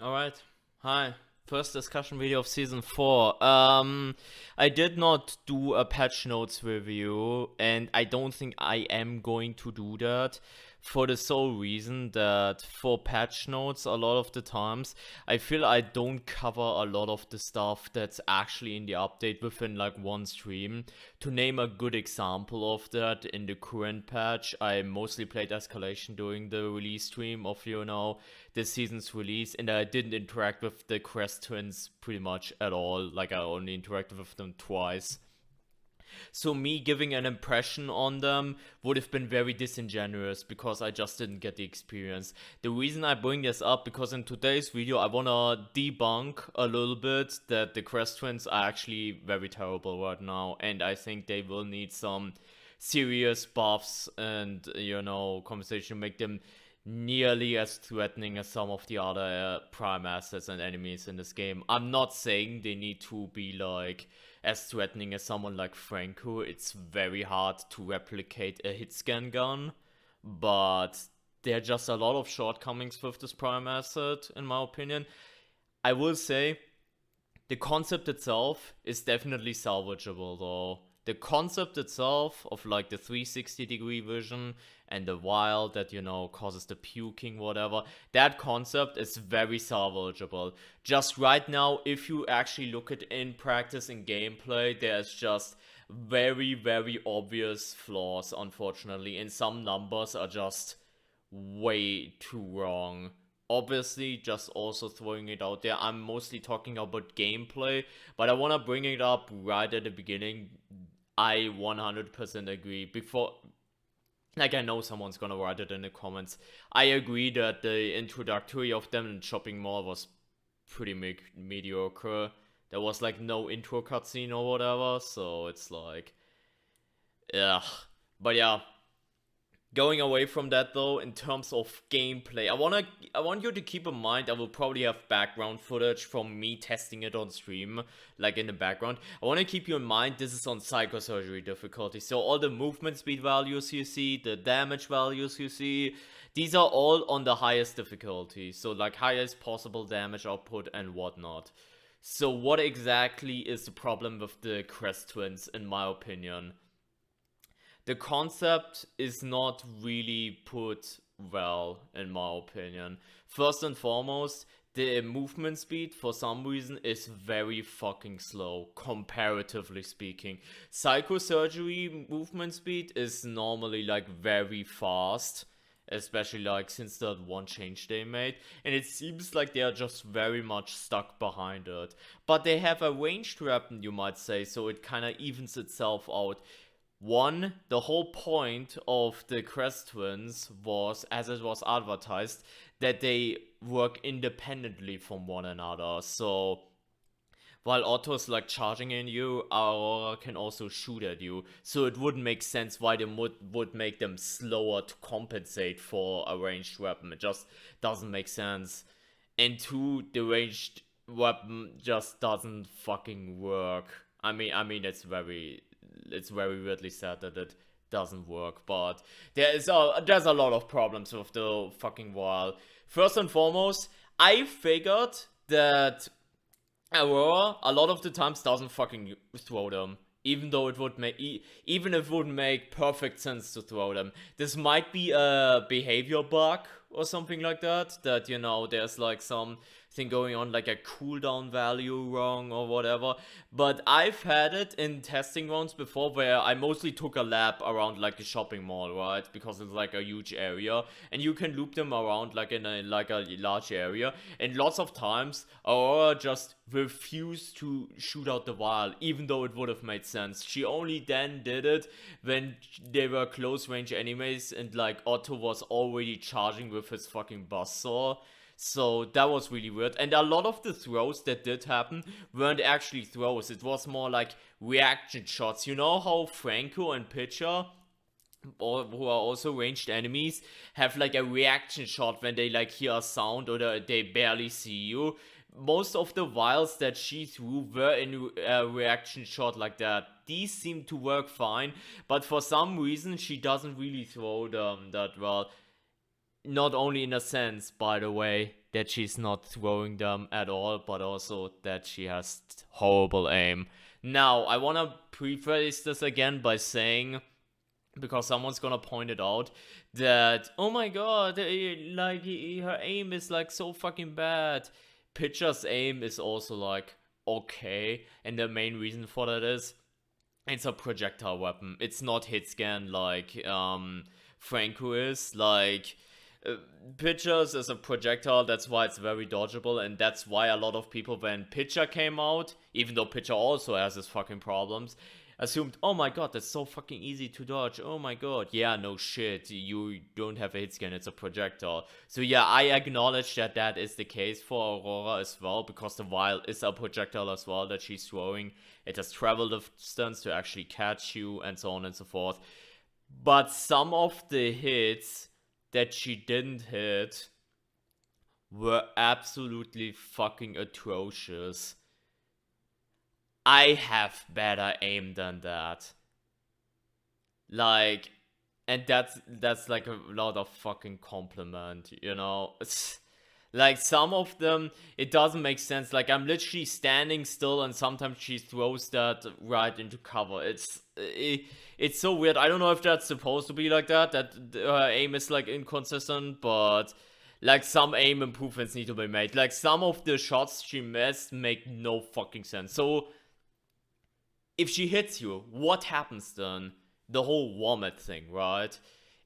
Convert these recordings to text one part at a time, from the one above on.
Alright. Hi. First discussion video of season 4. I did not do a patch notes review, and I don't think I am going to do that for the sole reason that for patch notes, a lot of the times, I feel I don't cover a lot of the stuff that's actually in the update within like one stream. To name a good example of that, in the current patch, I mostly played Escalation during the release stream of, this season's release, and I didn't interact with the Kress Twins pretty much at all. Like, I only interacted with them twice. So me giving an impression on them would have been very disingenuous because I just didn't get the experience. The reason I bring this up because in today's video I wanna debunk a little bit that the Kress Twins are actually very terrible right now, and I think they will need some serious buffs and conversation to make them nearly as threatening as some of the other prime assets and enemies in this game. I'm not saying they need to be like as threatening as someone like Franco. It's very hard to replicate a hit scan gun, but there are just a lot of shortcomings with this prime asset, in my opinion. I will say the concept itself is definitely salvageable though. The concept itself of like the 360-degree vision and the wild that causes the puking, whatever, that concept is very salvageable. Just right now, if you actually look at in practice in gameplay, there's just very, very obvious flaws, unfortunately, and some numbers are just way too wrong. Obviously, just also throwing it out there, I'm mostly talking about gameplay, but I want to bring it up right at the beginning. I 100% agree. Before, like, I know someone's gonna write it in the comments. I agree that the introductory of them in Shopping Mall was pretty mediocre. There was like no intro cutscene or whatever, so it's like, ugh. But yeah, going away from that though, in terms of gameplay, I want you to keep in mind I will probably have background footage from me testing it on stream, like in the background. I want to keep you in mind this is on Psychosurgery difficulty, so all the movement speed values you see, the damage values you see, these are all on the highest difficulty, so like highest possible damage output and whatnot. So what exactly is the problem with the Kress Twins, in my opinion? The concept is not really put well, in my opinion. First and foremost, the movement speed for some reason is very fucking slow, comparatively speaking. Psychosurgery movement speed is normally like very fast, especially like since that one change they made, and it seems like they are just very much stuck behind it. But they have a ranged weapon, you might say, so it kind of evens itself out. One, the whole point of the Kress Twins was, as it was advertised, that they work independently from one another. So, while Otto's like charging in you, Aurora can also shoot at you. So it wouldn't make sense why they would make them slower to compensate for a ranged weapon. It just doesn't make sense. And two, the ranged weapon just doesn't fucking work. I mean, it's very weirdly said that it doesn't work, but there's a lot of problems with the fucking wall. First and foremost, I figured that Aurora a lot of the times doesn't fucking throw them. Even though it would make, even if it would make perfect sense to throw them. This might be a behavior bug or something like that. That, there's like something going on, like a cooldown value wrong or whatever. But I've had it in testing rounds before where I mostly took a lap around like the shopping mall, right? Because it's like a huge area and you can loop them around like in a large area. And lots of times Aurora just refused to shoot out the vial, even though it would have made sense. She only then did it when they were close range enemies and like Otto was already charging with his fucking buzzsaw. So that was really weird. And a lot of the throws that did happen weren't actually throws. It was more like reaction shots. You know how Franco and Pitcher, or who are also ranged enemies, have like a reaction shot when they like hear a sound or they barely see you. Most of the vials that she threw were in a reaction shot like that. These seem to work fine, but for some reason she doesn't really throw them that well. Not only in a sense, by the way, that she's not throwing them at all, but also that she has horrible aim. Now, I want to preface this again by saying, because someone's gonna point it out, that, oh my god, like, her aim is like so fucking bad. Pitcher's aim is also like okay, and the main reason for that is it's a projectile weapon. It's not hit scan like Franco is. Like, Pitchers is a projectile, that's why it's very dodgeable, and that's why a lot of people, when Pitcher came out, even though Pitcher also has his fucking problems, assumed, oh my god, that's so fucking easy to dodge, oh my god. Yeah, no shit, you don't have a hit scan, it's a projectile. So yeah, I acknowledge that that is the case for Aurora as well, because the vial is a projectile as well that she's throwing. It has travel distance to actually catch you, and so on and so forth. But some of the hits that she didn't hit were absolutely fucking atrocious. I have better aim than that. Like, and that's like a lot of fucking compliment, you know? Like, some of them, it doesn't make sense. Like, I'm literally standing still, and sometimes she throws that right into cover. It's so weird. I don't know if that's supposed to be like that her aim is, like, inconsistent, but, like, some aim improvements need to be made. Like, some of the shots she missed make no fucking sense. So, if she hits you, what happens then? The whole vomit thing, right?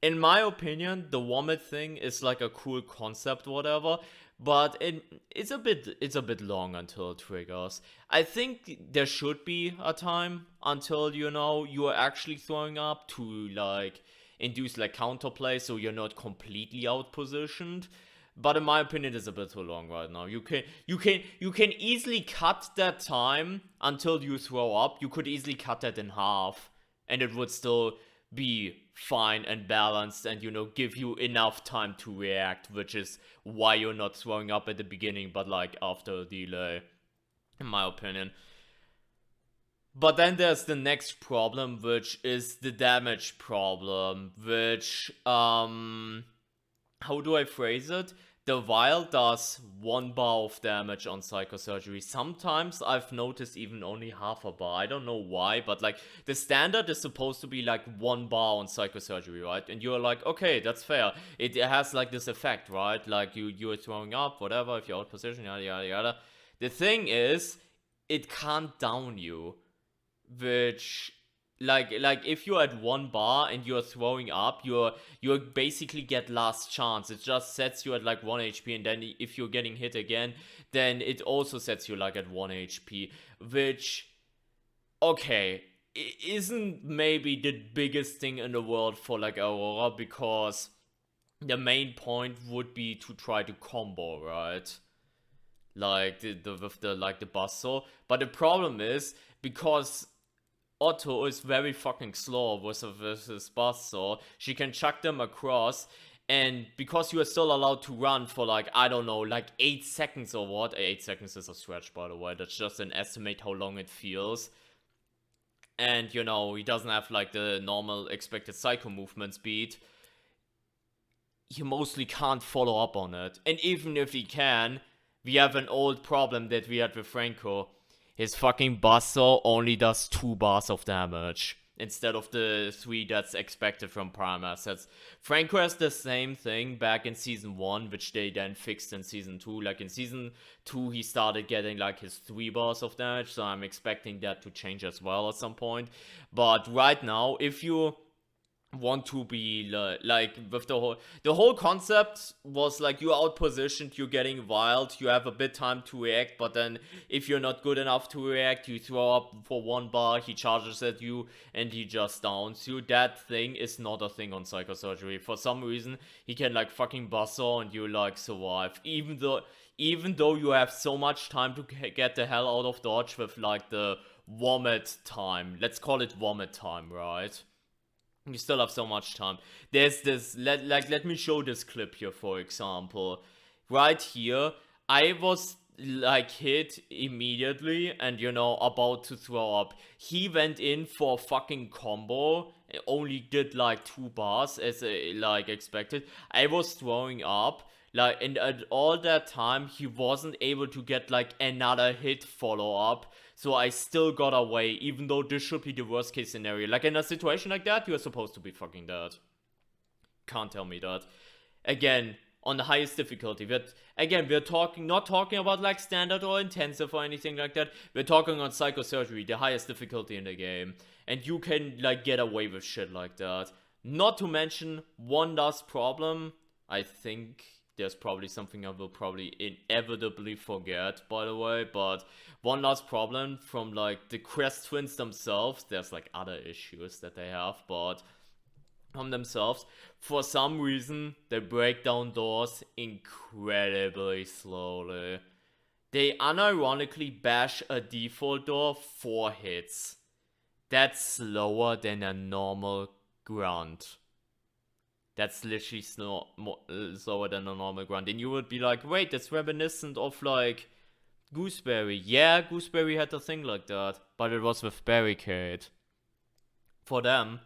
In my opinion, the vomit thing is like a cool concept, whatever, but it's a bit long until it triggers. I think there should be a time until, you know, you are actually throwing up to, like, induce like counterplay, so you're not completely outpositioned. But in my opinion, it's a bit too long right now. You can easily cut that time until you throw up. You could easily cut that in half, and it would still be fine and balanced, and, you know, give you enough time to react, which is why you're not throwing up at the beginning, but like after a delay, in my opinion. But then there's the next problem, which is the damage problem, which, how do I phrase it? The vial does 1 bar of damage on Psychosurgery. Sometimes I've noticed even only half a bar. I don't know why, but like, the standard is supposed to be like 1 bar on Psychosurgery, right? And you're like, okay, that's fair. It has like this effect, right? Like, you're throwing up, whatever, if you're out of position, yada yada yada. The thing is, it can't down you, which, like if you're at 1 bar and you're throwing up, you basically get last chance. It just sets you at like 1 HP, and then if you're getting hit again, then it also sets you like at 1 HP, which, okay, isn't maybe the biggest thing in the world for like Aurora, because the main point would be to try to combo, right? Like with the like the buzzsaw. But the problem is, because Otto is very fucking slow with his buzzsaw, she can chuck them across, and because you are still allowed to run for like, I don't know, like 8 seconds or what. 8 seconds is a stretch, by the way, that's just an estimate how long it feels. And, you know, he doesn't have like the normal expected psycho movement speed. He mostly can't follow up on it. And even if he can, we have an old problem that we had with Franco. His fucking buzzsaw only does 2 bars of damage instead of the 3 that's expected from prime assets. Franco has the same thing back in season 1, which they then fixed in season 2. Like, in season 2, he started getting like his 3 bars of damage, so I'm expecting that to change as well at some point. But right now, if you want to be like with the whole concept was like, you're out positioned, you're getting wild, you have a bit time to react, but then if you're not good enough to react, you throw up for 1 bar, he charges at you, and he just downs you. That thing is not a thing on Psychosurgery. For some reason, he can like fucking buzzsaw and you like survive, even though you have so much time to get the hell out of dodge with like the vomit time. Let's call it vomit time, right? You still have so much time. There's this, let me show this clip here, for example. Right here, I was like hit immediately and, you know, about to throw up. He went in for a fucking combo, only did like 2 bars as like expected. I was throwing up. Like, and at all that time, he wasn't able to get, like, another hit follow-up. So I still got away, even though this should be the worst case scenario. Like, in a situation like that, you're supposed to be fucking dead. Can't tell me that. Again, on the highest difficulty. We're not talking about, like, standard or intensive or anything like that. We're talking on Psychosurgery, the highest difficulty in the game. And you can, like, get away with shit like that. Not to mention, one last problem. I think there's probably something I will probably inevitably forget, by the way, but one last problem from, like, the Kress Twins themselves. There's, like, other issues that they have, but from themselves, for some reason, they break down doors incredibly slowly. They unironically bash a default door 4 hits. That's slower than a normal grunt. That's literally slower than a normal grunt. And you would be like, wait, that's reminiscent of, like, Gooseberry. Yeah, Gooseberry had a thing like that, but it was with Barricade. For them,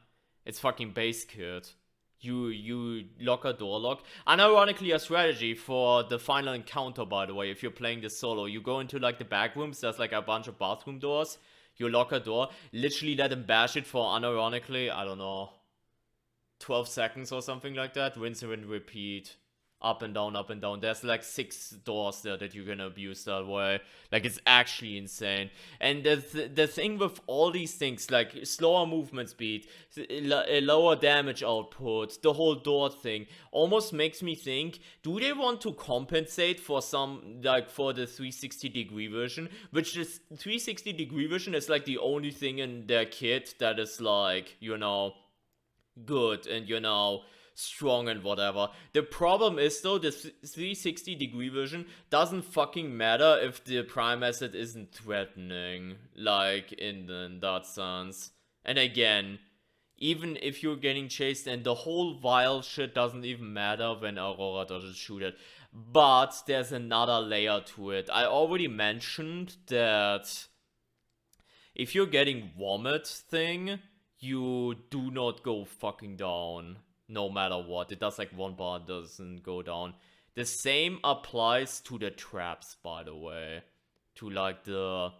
it's fucking base kit. You lock a door lock. Unironically, a strategy for the final encounter, by the way, if you're playing this solo, you go into, like, the back rooms, there's, like, a bunch of bathroom doors. You lock a door, literally let him bash it for, unironically, I don't know, 12 seconds or something like that. Rinse and repeat. Up and down, up and down. There's, like, 6 doors there that you can abuse that way. Like, it's actually insane. And the thing with all these things, like, slower movement speed, lower damage output, the whole door thing, almost makes me think, do they want to compensate for some, like, for the 360-degree version? Which is, 360-degree version is, like, the only thing in their kit that is, like, you know, good and, you know, strong and whatever. The problem is, though, the 360-degree version doesn't fucking matter if the prime asset isn't threatening, like, in that sense. And again, even if you're getting chased, and the whole vial shit doesn't even matter when Aurora doesn't shoot it. But there's another layer to it. I already mentioned that if you're getting vomit thing, you do not go fucking down. No matter what. It does, like, 1 bar, doesn't go down. The same applies to the traps, by the way. To, like, the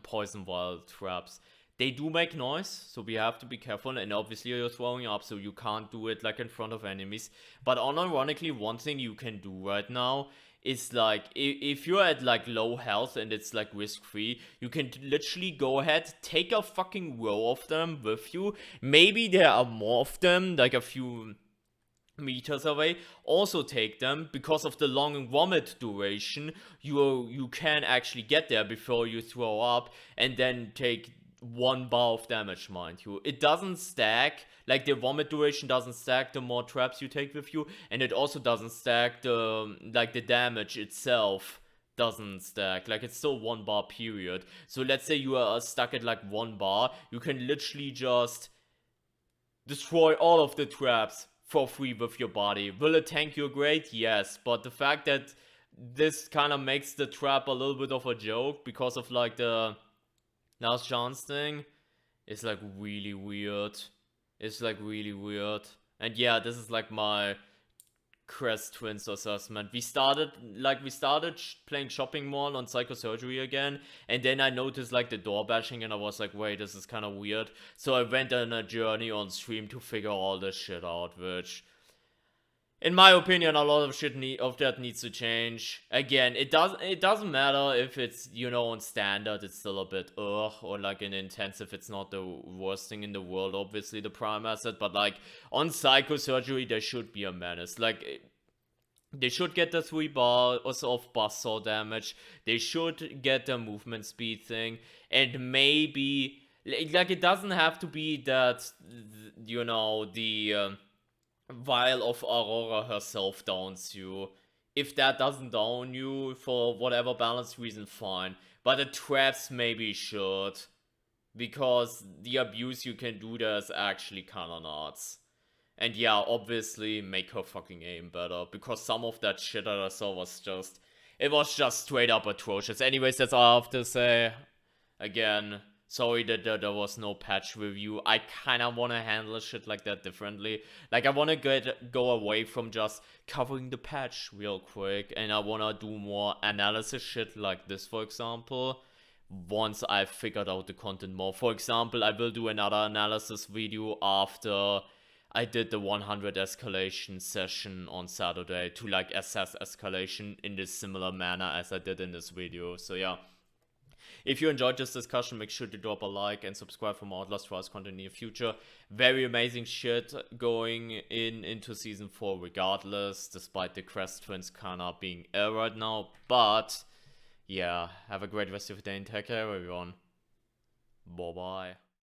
poison vial traps. They do make noise, so we have to be careful. And obviously you're throwing up, so you can't do it, like, in front of enemies. But unironically, one thing you can do right now is, like, if you're at, like, low health and it's, like, risk-free, you can literally go ahead, take a fucking row of them with you. Maybe there are more of them, like, a few meters away. Also take them, because of the long vomit duration, you can actually get there before you throw up, and then take 1 bar of damage, mind you. It doesn't stack, like, the vomit duration doesn't stack the more traps you take with you, and it also doesn't stack the, like, the damage itself doesn't stack, like, it's still 1 bar period. So let's say you are stuck at, like, 1 bar, you can literally just destroy all of the traps for free with your body. Will it tank your grade? Yes, but the fact that this kind of makes the trap a little bit of a joke because of, like, the last chance thing is, like, really weird. It's, like, really weird. And yeah, this is, like, my Kress Twins assessment. We started playing Shopping Mall on Psychosurgery again, and then I noticed, like, the door bashing, and I was like, wait, this is kind of weird. So I went on a journey on stream to figure all this shit out, which, in my opinion, a lot of shit of that needs to change. Again, it doesn't matter if it's, you know, on standard, it's still a bit or, like, in intensive, it's not the worst thing in the world, obviously, the prime asset, but, like, on Psychosurgery, there should be a menace. Like, they should get the 3 bars of buzzsaw damage, they should get the movement speed thing, and maybe, like, it doesn't have to be that, you know, the vial of Aurora herself downs you. If that doesn't down you for whatever balance reason, fine. But the traps maybe should. Because the abuse you can do there is actually kinda nuts. And yeah, obviously make her fucking aim better. Because some of that shit that I saw was just straight up atrocious. Anyways, that's all I have to say. Again, Sorry that there was no patch review. I kind of want to handle shit like that differently. Like, I want to go away from just covering the patch real quick, and I want to do more analysis shit like this, for example, once I've figured out the content more. For example, I will do another analysis video after I did the 100 escalation session on Saturday to like assess escalation in this similar manner as I did in this video. So yeah. If you enjoyed this discussion, make sure to drop a like and subscribe for more Outlast Trials content in the future. Very amazing shit going into Season 4 regardless, despite the Kress Twins kinda being ill right now. But, yeah, have a great rest of your day and take care everyone. Bye-bye.